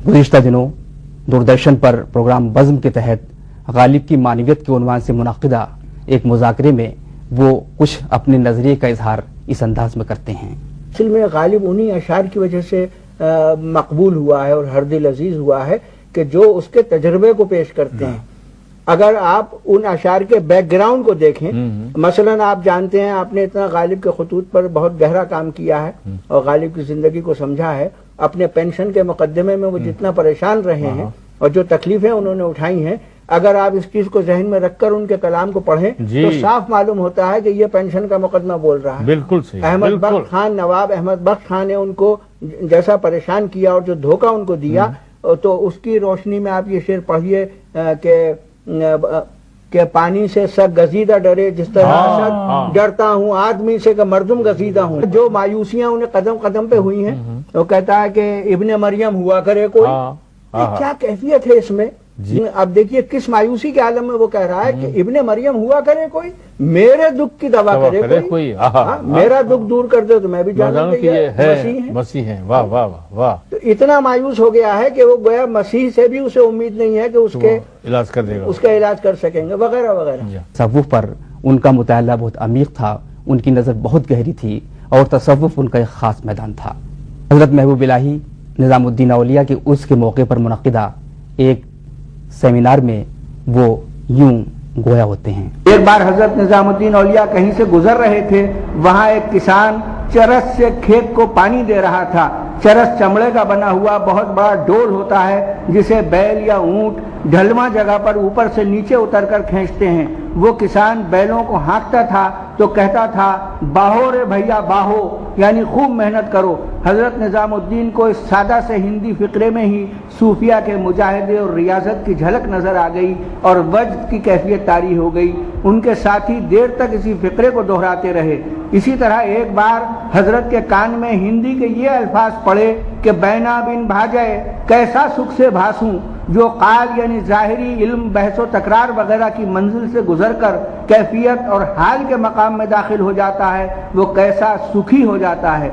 गुज़िश्ता दिनों दूरदर्शन पर प्रोग्राम बज़्म के तहत गालिब की मानवियत के उन्वान से मुनक़िदा एक मुज़ाकरे में वो कुछ अपने नज़रिए का इजहार इस अंदाज में करते हैं। असल में गालिब उन्हीं अशार की वजह से मकबूल हुआ है और हर दिल अजीज हुआ है कि जो उसके तजर्बे को पेश करते हैं। अगर आप उन अशार के बैकग्राउंड को देखें, मसलन आप जानते हैं, आपने इतना गालिब के खतूत पर बहुत गहरा काम किया है और गालिब की जिंदगी को समझा है। अपने पेंशन के मुकदमे में वो जितना परेशान रहे हैं और जो तकलीफें उन्होंने उठाई हैं, अगर आप इस चीज को जहन में रखकर उनके कलाम को पढ़ें तो साफ मालूम होता है कि ये पेंशन का मुकदमा बोल रहा है। बिल्कुल सही। अहमद बख्श खान, नवाब अहमद बख्श खान ने उनको जैसा परेशान किया और जो धोखा उनको दिया, तो उसकी रोशनी में आप ये शेर पढ़िए कि पानी से सग गजीदा डरे जिस तरह असद डरता हूँ आदमी से कि मर्दुम गजीदा हूँ। जो मायूसियां उन्हें कदम कदम पे हुई हैं, तो कहता है कि इब्ने मरियम हुआ करे कोई। क्या कैफियत है इसमें। अब देखिए किस मायूसी के आलम में वो कह रहा है कि इब्ने मरियम हुआ करे कोई, मेरे दुख की दवा करे कोई। मेरा दुख दूर कर दे तो मैं भी जानूं कि ये मसीह है। वाह वाह वाह। तो इतना मायूस हो गया है कि वो गोया मसीह से भी उसे उम्मीद नहीं है कि उसके इलाज कर देगा, उसका इलाज कर सकेंगे, वगैरह वगैरह। तसव्वुफ पर उनका मुताला बहुत अमीक था, उनकी नज़र बहुत गहरी थी और तसव्वुफ उनका एक खास मैदान था। हजरत महबूब इलाही निज़ामुद्दीन औलिया के उर्स के मौके पर मुनक़िदा एक सेमिनार में वो यूं गोया होते हैं। एक बार हजरत निजामुद्दीन औलिया कहीं से गुजर रहे थे, वहां एक किसान चरस से खेत को पानी दे रहा था। चरस चमड़े का बना हुआ बहुत बड़ा डोल होता है जिसे बैल या ऊंट ढलवा जगह पर ऊपर से नीचे उतरकर खींचते हैं। वो किसान बैलों को हाँकता था तो कहता था, बाहो रे भैया बाहो, यानी खूब मेहनत करो। हजरत निजामुद्दीन को इस सादा से हिंदी फिक्रे में ही सूफिया के मुजाहिदे और रियाजत की झलक नजर आ गई और वज्द की कैफियत तारी हो गई। उनके साथी देर तक इसी फिक्रे को दोहराते रहे। इसी तरह एक बार हजरत के कान में हिंदी के ये अल्फाज पड़े कि बैना बिन भाजय कैसा सुख से भासूं, जो काल यानी जाहिरी इल्म बहसो तकरार वगैरह की मंजिल से गुजरकर कैफियत और हाल के मकाम में दाखिल हो जाता है, वो कैसा सुखी हो जाता है।